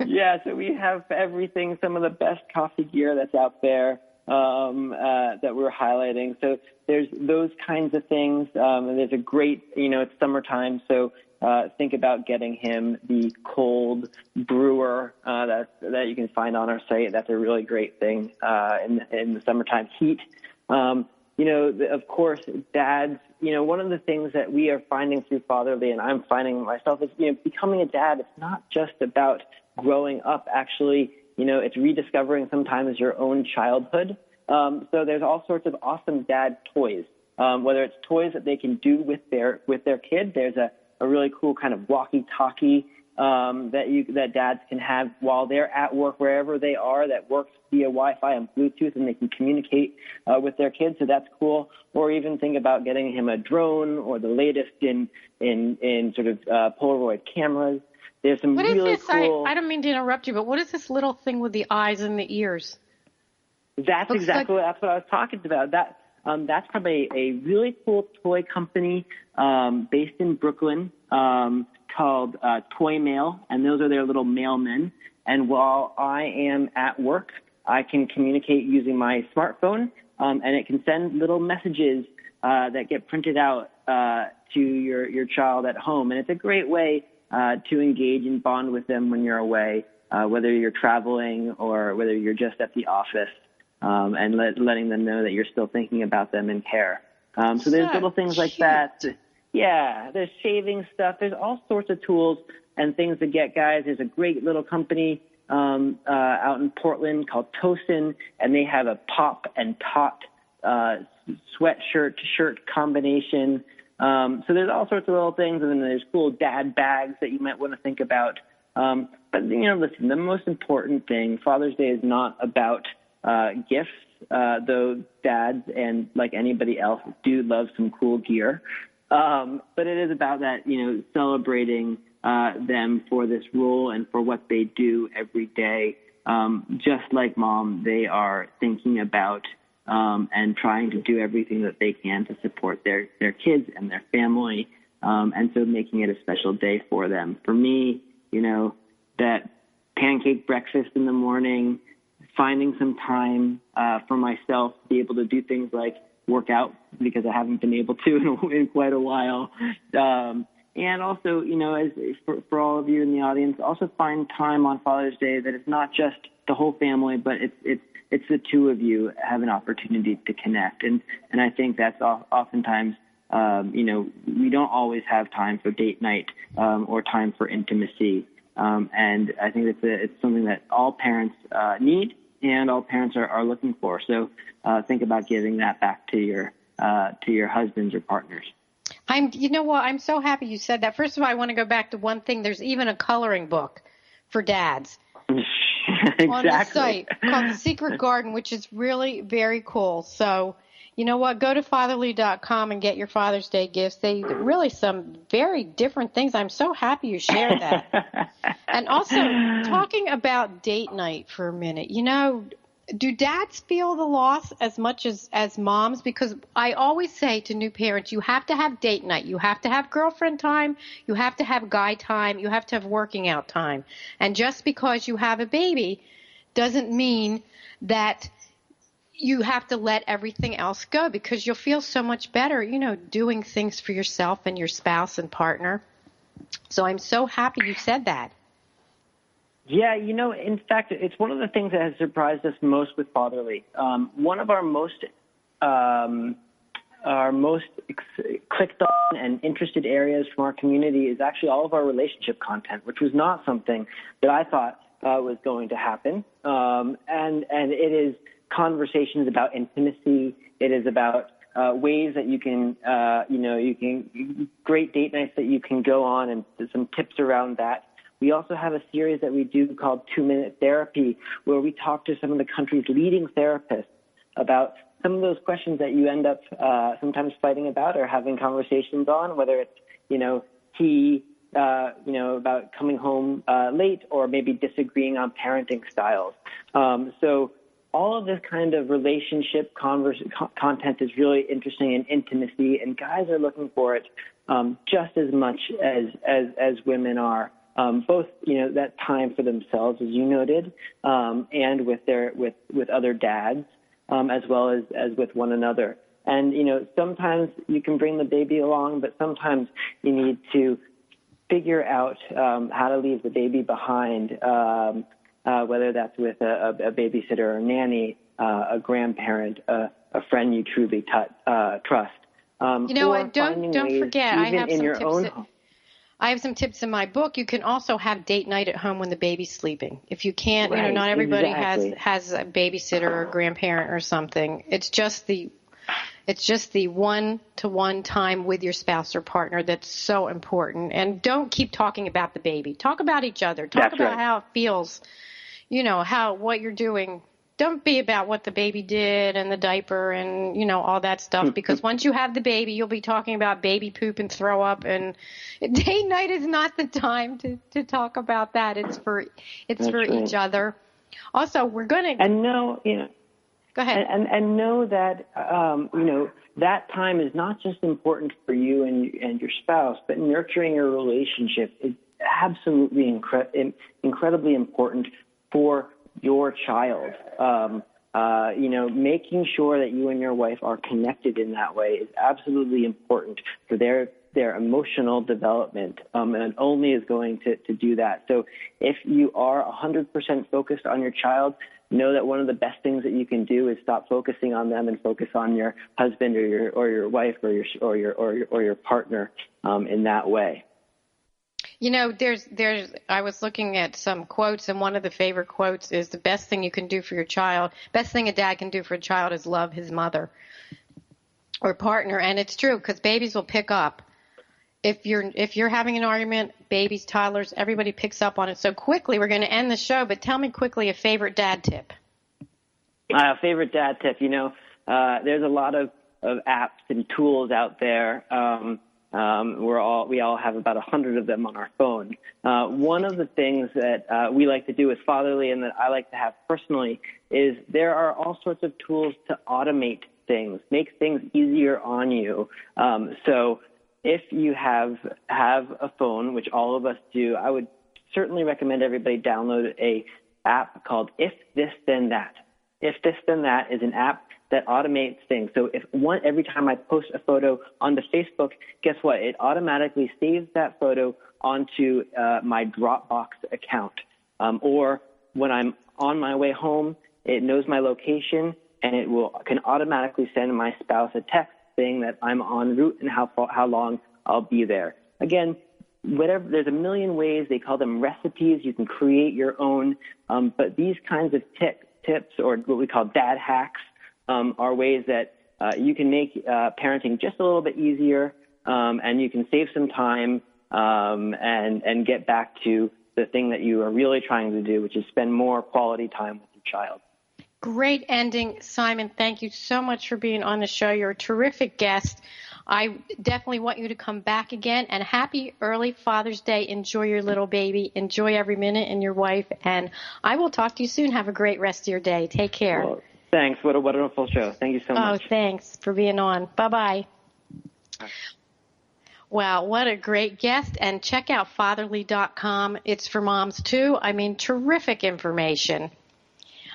Yeah, so we have everything, some of the best coffee gear that's out there that we're highlighting. So there's those kinds of things. And there's a great, it's summertime, so think about getting him the cold brewer that you can find on our site. That's a really great thing in the summertime heat. Of course, dads, one of the things that we are finding through Fatherly, and I'm finding myself, is, becoming a dad, it's not just about growing up. Actually, it's rediscovering sometimes your own childhood. So there's all sorts of awesome dad toys, whether it's toys that they can do with their kid. There's a really cool kind of walkie-talkie that dads can have while they're at work, wherever they are, that works via Wi-Fi and Bluetooth, and they can communicate with their kids. So that's cool. Or even think about getting him a drone or the latest in sort of Polaroid cameras. There's some what really is this? cool. I don't mean to interrupt you, but what is this little thing with the eyes and the ears? That's what I was talking about. That's probably a really cool toy company based in Brooklyn called Toy Mail, and those are their little mailmen. And while I am at work, I can communicate using my smartphone, and it can send little messages that get printed out to your child at home. And it's a great way to engage and bond with them when you're away, whether you're traveling or whether you're just at the office, and letting them know that you're still thinking about them and care. So there's little things like that. Yeah, there's shaving stuff. There's all sorts of tools and things to get, guys. There's a great little company out in Portland called Tosin, and they have a pop and tot sweatshirt to shirt combination. So there's all sorts of little things, and then there's cool dad bags that you might want to think about. But listen, the most important thing, Father's Day is not about gifts, though dads and like anybody else do love some cool gear. But it is about that, celebrating them for this role and for what they do every day. Just like mom, they are thinking about and trying to do everything that they can to support their kids and their family, and so making it a special day for them. For me, that pancake breakfast in the morning, finding some time for myself to be able to do things like work out, because I haven't been able to in quite a while. And also, as for all of you in the audience, also find time on Father's Day that it's not just the whole family, but it's the two of you have an opportunity to connect. And I think that's oftentimes, we don't always have time for date night or time for intimacy. And I think it's something that all parents need and all parents are looking for. So think about giving that back to your husbands or partners. I'm so happy you said that. First of all, I want to go back to one thing. There's even a coloring book for dads exactly. on the site called The Secret Garden, which is really very cool. So, you know what? Go to fatherly.com and get your Father's Day gifts. They really some very different things. I'm so happy you shared that. And also, talking about date night for a minute, do dads feel the loss as much as moms? Because I always say to new parents, you have to have date night. You have to have girlfriend time. You have to have guy time. You have to have working out time. And just because you have a baby doesn't mean that you have to let everything else go, because you'll feel so much better, doing things for yourself and your spouse and partner. So I'm so happy you said that. Yeah, in fact, it's one of the things that has surprised us most with Fatherly. One of our most clicked on and interested areas from our community is actually all of our relationship content, which was not something that I thought was going to happen. And it is conversations about intimacy. It is about ways that you can, great date nights that you can go on, and some tips around that. We also have a series that we do called 2-Minute Therapy, where we talk to some of the country's leading therapists about some of those questions that you end up sometimes fighting about or having conversations on, whether it's, about coming home late, or maybe disagreeing on parenting styles. So all of this kind of relationship content is really interesting, and intimacy, and guys are looking for it just as much as women are. Both, that time for themselves, as you noted, and with other dads, as well as with one another. And, sometimes you can bring the baby along, but sometimes you need to figure out how to leave the baby behind, whether that's with a babysitter or a nanny, a grandparent, a friend you truly trust. Don't forget, I have some tips. I have some tips in my book. You can also have date night at home when the baby's sleeping. If you can't, not everybody has a babysitter or a grandparent or something. It's just the one-to-one time with your spouse or partner that's so important. And don't keep talking about the baby. Talk about each other. Talk about how it feels, what you're doing. Don't be about what the baby did and the diaper and, all that stuff, because once you have the baby, you'll be talking about baby poop and throw up, and date night is not the time to talk about that. It's for each other. Also, we're going to... And know, Go ahead. And know that, that time is not just important for you and your spouse, but nurturing your relationship is absolutely incredibly important for your child. Making sure that you and your wife are connected in that way is absolutely important for their emotional development, and only is going to do that. So if you are 100% focused on your child, know that one of the best things that you can do is stop focusing on them and focus on your husband or your wife or your partner in that way. I was looking at some quotes, and one of the favorite quotes is, the best thing you can do for your child, best thing a dad can do for a child is love his mother or partner. And it's true, because babies will pick up. If you're having an argument, babies, toddlers, everybody picks up on it so quickly. We're going to end the show, but tell me quickly a favorite dad tip. Favorite dad tip, there's a lot of apps and tools out there. We all have about 100 of them on our phone. One of the things that we like to do with Fatherly and that I like to have personally is there are all sorts of tools to automate things, make things easier on you. So if you have a phone, which all of us do, I would certainly recommend everybody download a app called If This Then That. If This Then That is an app that automates things. So every time I post a photo onto Facebook, guess what? It automatically saves that photo onto my Dropbox account. Or when I'm on my way home, it knows my location and it can automatically send my spouse a text saying that I'm en route and how long I'll be there. Again, there's a million ways. They call them recipes. You can create your own. But these kinds of tips, or what we call dad hacks, are ways that you can make parenting just a little bit easier, and you can save some time and get back to the thing that you are really trying to do, which is spend more quality time with your child. Great ending, Simon. Thank you so much for being on the show. You're a terrific guest. I definitely want you to come back again. And happy early Father's Day. Enjoy your little baby. Enjoy every minute and your wife. And I will talk to you soon. Have a great rest of your day. Take care. Well, thanks. What a wonderful show. Thank you so much. Oh, thanks for being on. Bye-bye. Wow, what a great guest. And check out fatherly.com. It's for moms, too. I mean, terrific information.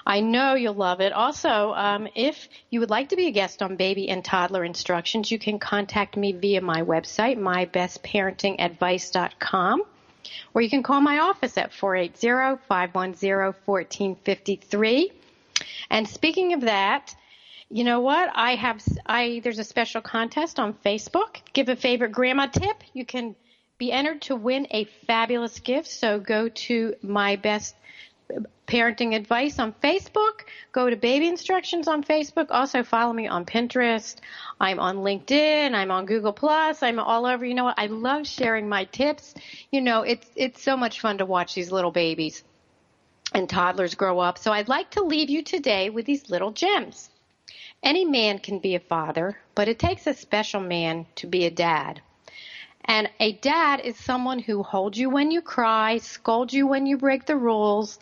I know you'll love it. Also, if you would like to be a guest on Baby and Toddler Instructions, you can contact me via my website, mybestparentingadvice.com, or you can call my office at 480-510-1453. And speaking of that, you know what? There's a special contest on Facebook. Give a favorite grandma tip. You can be entered to win a fabulous gift. So go to My Best Parenting Advice on Facebook. Go to Baby Instructions on Facebook. Also follow me on Pinterest. I'm on LinkedIn. I'm on Google+. I'm all over. You know what? I love sharing my tips. You know, it's so much fun to watch these little babies and toddlers grow up. So I'd like to leave you today with these little gems. Any man can be a father, but it takes a special man to be a dad. And a dad is someone who holds you when you cry, scolds you when you break the rules,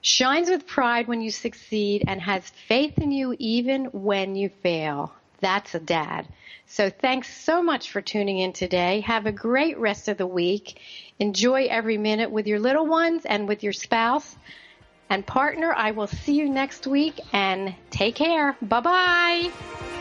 shines with pride when you succeed, and has faith in you even when you fail. That's a dad. So thanks so much for tuning in today. Have a great rest of the week. Enjoy every minute with your little ones and with your spouse and partner. I will see you next week, and take care. Bye-bye.